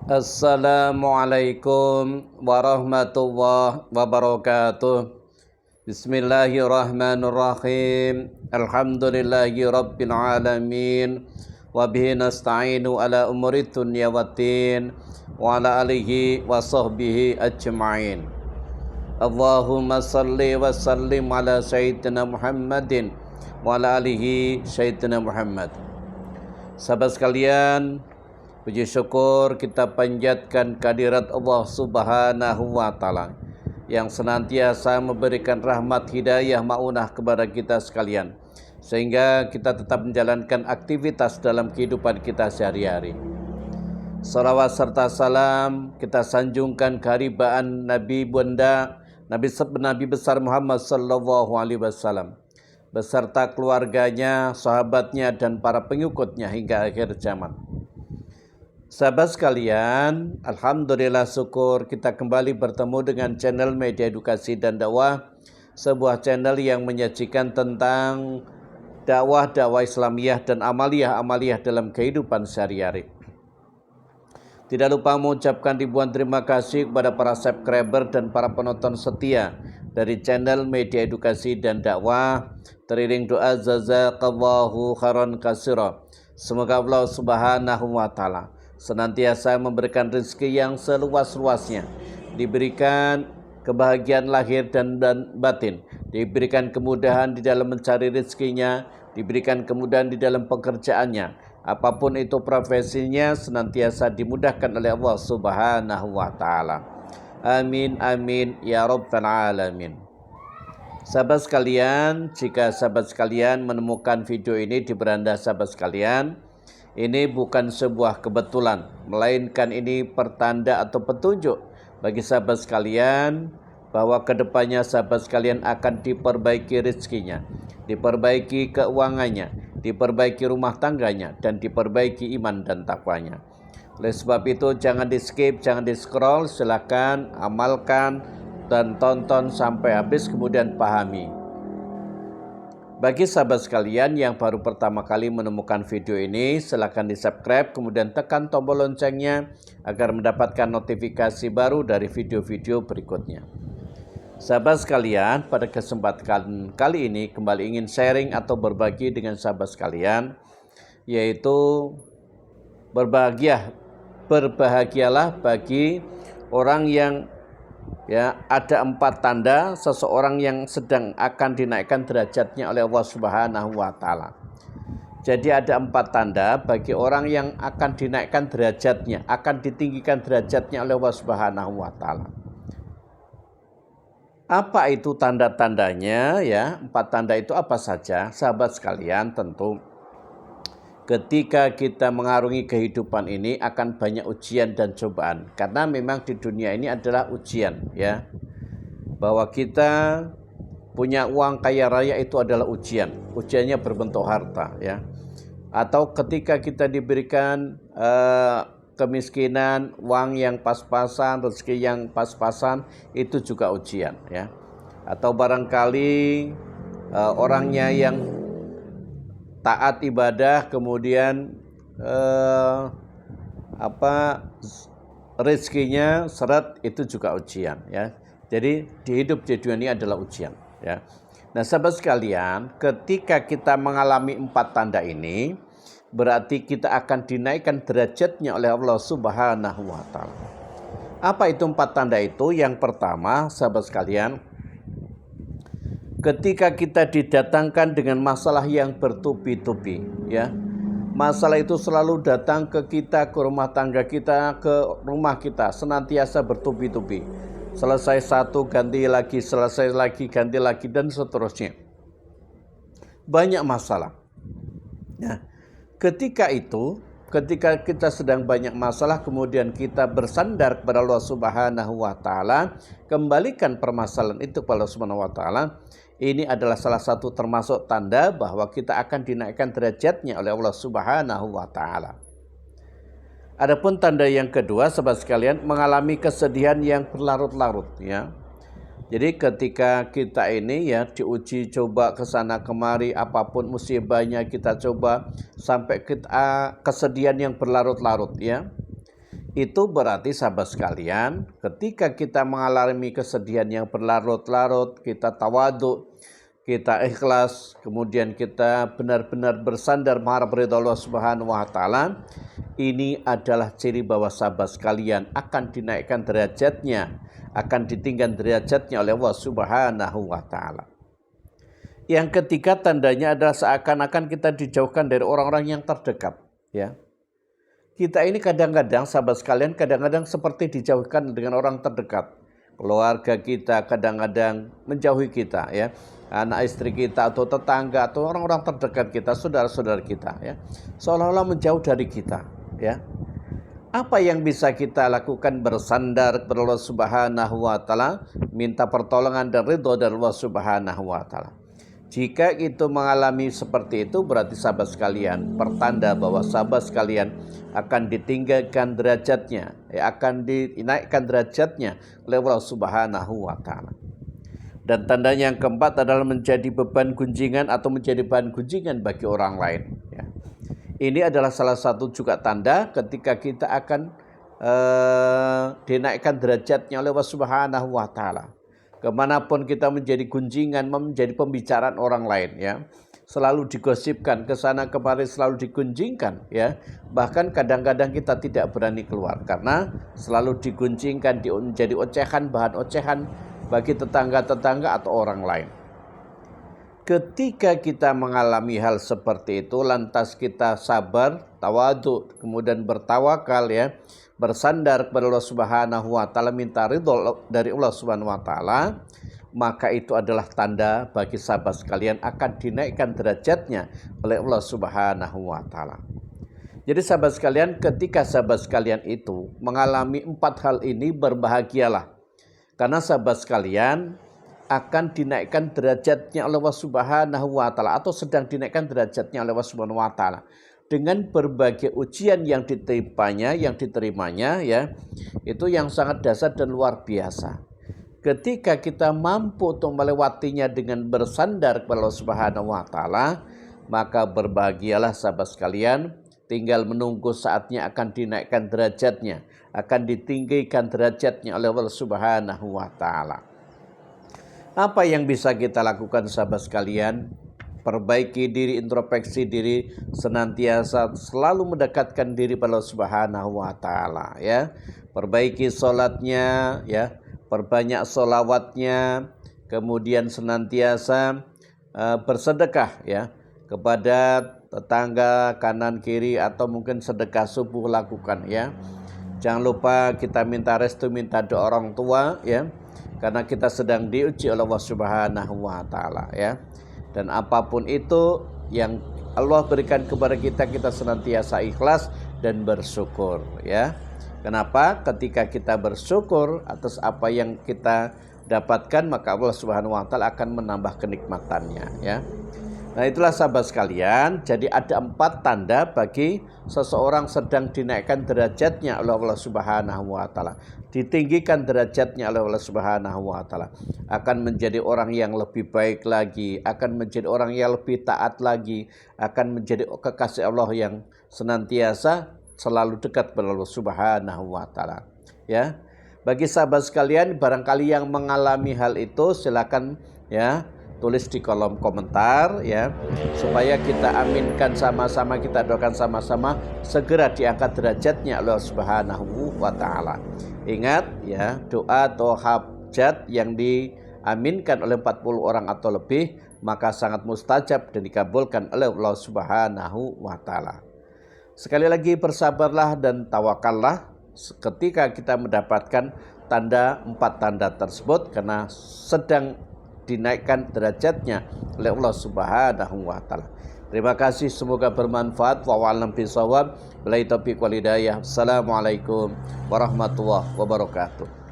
Assalamualaikum warahmatullahi wabarakatuh. Bismillahirrahmanirrahim. Alhamdulillahi rabbil alamin. Wabihi nasta'inu ala umuri dunya waddin. Wa ala alihi wa sahbihi ajma'in. Allahumma salli wa sallim ala sayyidina Muhammadin wa ala alihi sayyidina Muhammad. Sahabat sekalian, puji syukur kita panjatkan kehadirat Allah Subhanahu wa Ta'ala yang senantiasa memberikan rahmat hidayah maunah kepada kita sekalian, sehingga kita tetap menjalankan aktivitas dalam kehidupan kita sehari-hari. Salawat serta salam kita sanjungkan keharibaan Nabi Bunda Nabi besar Muhammad sallallahu alaihi wasallam beserta keluarganya, sahabatnya, dan para pengikutnya hingga akhir zaman. Sahabat sekalian, alhamdulillah syukur kita kembali bertemu dengan channel Media Edukasi dan Dakwah, sebuah channel yang menyajikan tentang dakwah Islamiyah dan amaliyah dalam kehidupan sehari-hari. Tidak lupa mengucapkan ribuan terima kasih kepada para subscriber dan para penonton setia dari channel Media Edukasi dan Dakwah. Teriring doa jazakallahu khairan katsira. Semoga Allah Subhanahu wa Ta'ala senantiasa memberikan rezeki yang seluas-luasnya, diberikan kebahagiaan lahir dan batin, diberikan kemudahan di dalam mencari rezekinya, diberikan kemudahan di dalam pekerjaannya, apapun itu profesinya senantiasa dimudahkan oleh Allah Subhanahu wa Ta'ala. Amin amin ya rabbal alamin. Sahabat sekalian, jika sahabat sekalian menemukan video ini di beranda sahabat sekalian, ini bukan sebuah kebetulan, melainkan ini pertanda atau petunjuk bagi sahabat sekalian bahwa kedepannya sahabat sekalian akan diperbaiki rezekinya, diperbaiki keuangannya, diperbaiki rumah tangganya, dan diperbaiki iman dan takwanya. Oleh sebab itu jangan di skip, jangan di scroll, silakan amalkan dan tonton sampai habis kemudian pahami. Bagi sahabat sekalian yang baru pertama kali menemukan video ini, silakan di-subscribe kemudian tekan tombol loncengnya agar mendapatkan notifikasi baru dari video-video berikutnya. Sahabat sekalian, pada kesempatan kali ini kembali ingin sharing atau berbagi dengan sahabat sekalian, yaitu berbahagialah bagi orang yang ada 4 tanda seseorang yang sedang akan dinaikkan derajatnya oleh Allah Subhanahu wa Ta'ala. Jadi ada 4 tanda bagi orang yang akan dinaikkan derajatnya, akan ditinggikan derajatnya oleh Allah Subhanahu wa Ta'ala. Apa itu tanda-tandanya ya? 4 tanda itu apa saja? Sahabat sekalian, tentu ketika kita mengarungi kehidupan ini akan banyak ujian dan cobaan. Karena memang di dunia ini adalah ujian ya. Bahwa kita punya uang kaya raya itu adalah ujian. Ujiannya berbentuk harta ya. Atau ketika kita diberikan kemiskinan, uang yang pas-pasan, rezeki yang pas-pasan, itu juga ujian ya. Atau barangkali orangnya yang taat ibadah kemudian rezekinya seret, itu juga ujian ya. Jadi hidup di dunia ini adalah ujian ya. Nah sahabat sekalian, ketika kita mengalami 4 tanda ini, berarti kita akan dinaikkan derajatnya oleh Allah Subhanahu wa Ta'ala. Apa itu 4 tanda itu? Yang pertama sahabat sekalian, ketika kita didatangkan dengan masalah yang bertubi-tubi ya. Masalah itu selalu datang ke kita, ke rumah tangga kita, ke rumah kita, senantiasa bertubi-tubi. Selesai satu ganti lagi, selesai lagi ganti lagi, dan seterusnya. Banyak masalah. Nah, ketika kita sedang banyak masalah, kemudian kita bersandar kepada Allah Subhanahu wa Ta'ala, kembalikan permasalahan itu kepada Allah Subhanahu wa Ta'ala. Ini adalah salah satu termasuk tanda bahwa kita akan dinaikkan derajatnya oleh Allah Subhanahu wa Ta'ala. Adapun tanda yang kedua, sahabat sekalian, mengalami kesedihan yang berlarut-larut ya. Jadi ketika kita ini ya diuji coba ke sana kemari, apapun musibahnya kita coba sampai kita kesedihan yang berlarut-larut ya. Itu berarti sahabat sekalian, ketika kita mengalami kesedihan yang berlarut-larut, kita tawadhu, kita ikhlas, kemudian kita benar-benar bersandar mengharap ridha Allah Subhanahu wa taala, ini adalah ciri bahwa sahabat sekalian akan dinaikkan derajatnya, akan ditinggikan derajatnya oleh Allah Subhanahu wa taala. Yang ketiga tandanya adalah seakan-akan kita dijauhkan dari orang-orang yang terdekat, ya. Kita ini kadang-kadang sahabat sekalian seperti dijauhkan dengan orang terdekat. Keluarga kita kadang-kadang menjauhi kita, ya. Anak istri kita atau tetangga atau orang-orang terdekat kita, saudara-saudara kita, ya. Seolah-olah menjauh dari kita, ya. Apa yang bisa kita lakukan? Bersandar kepada Allah Subhanahu wa taala, minta pertolongan dan ridho dari Allah Subhanahu wa taala. Jika itu mengalami seperti itu, berarti sahabat sekalian pertanda bahwa sahabat sekalian akan ditinggalkan derajatnya, akan dinaikkan derajatnya oleh Allah Subhanahu wa taala. Dan tanda yang keempat adalah menjadi beban gunjingan atau menjadi bahan gunjingan bagi orang lain, ya. Ini adalah salah satu juga tanda ketika kita akan dinaikkan derajatnya oleh Allah Subhanahu wa taala. Kemanapun kita menjadi gunjingan, menjadi pembicaraan orang lain, ya, selalu digosipkan, kesana kemari selalu digunjingkan, ya. Bahkan kadang-kadang kita tidak berani keluar karena selalu digunjingkan, menjadi ocehan, bahan ocehan bagi tetangga-tetangga atau orang lain. Ketika kita mengalami hal seperti itu, lantas kita sabar, tawadhu, kemudian bertawakal, ya, bersandar kepada Allah Subhanahu wa taala, minta ridho dari Allah Subhanahu wa taala, maka itu adalah tanda bagi sahabat sekalian akan dinaikkan derajatnya oleh Allah Subhanahu wa taala. Jadi sahabat sekalian, ketika sahabat sekalian itu mengalami 4 hal ini, berbahagialah. Karena sahabat sekalian akan dinaikkan derajatnya oleh Allah Subhanahu wa taala atau sedang dinaikkan derajatnya oleh Allah Subhanahu wa taala dengan berbagai ujian yang diterimanya, ya, itu yang sangat dasar dan luar biasa. Ketika kita mampu untuk melewatinya dengan bersandar kepada Allah Subhanahu wa taala, maka berbahagialah sahabat sekalian, tinggal menunggu saatnya akan dinaikkan derajatnya, akan ditinggikan derajatnya oleh Allah Subhanahu wa taala. Apa yang bisa kita lakukan sahabat sekalian? Perbaiki diri, introspeksi diri, senantiasa selalu mendekatkan diri pada Allah Subhanahu wa taala, ya. Perbaiki sholatnya, ya, perbanyak sholawatnya, kemudian senantiasa bersedekah, ya, kepada tetangga kanan kiri atau mungkin sedekah subuh lakukan, ya. Jangan lupa kita minta restu, minta doa orang tua, ya, karena kita sedang diuji oleh Allah Subhanahu wa taala, ya. Dan apapun itu yang Allah berikan kepada kita, kita senantiasa ikhlas dan bersyukur, ya. Kenapa? Ketika kita bersyukur atas apa yang kita dapatkan, maka Allah Subhanahu wa taala akan menambah kenikmatannya, ya. Nah, itulah sahabat sekalian, jadi ada 4 tanda bagi seseorang sedang dinaikkan derajatnya oleh Allah Subhanahu wa taala, ditinggikan derajatnya oleh Allah Subhanahu wa taala, akan menjadi orang yang lebih baik lagi, akan menjadi orang yang lebih taat lagi, akan menjadi kekasih Allah yang senantiasa selalu dekat kepada Allah Subhanahu wa taala, ya. Bagi sahabat sekalian, barangkali yang mengalami hal itu, silakan, ya, tulis di kolom komentar, ya, supaya kita aminkan sama-sama, kita doakan sama-sama segera diangkat derajatnya Allah Subhanahu wa taala. Ingat, ya, doa atau hajat yang diaminkan oleh 40 orang atau lebih maka sangat mustajab dan dikabulkan oleh Allah Subhanahu wa taala. Sekali lagi, bersabarlah dan tawakallah ketika kita mendapatkan 4 tanda tersebut, karena sedang dinaikkan derajatnya oleh Allah Subhanahu wa taala. Terima kasih, semoga bermanfaat. Wa a'lam bishawab. Billahi taufiq wal hidayah. Assalamualaikum warahmatullahi wabarakatuh.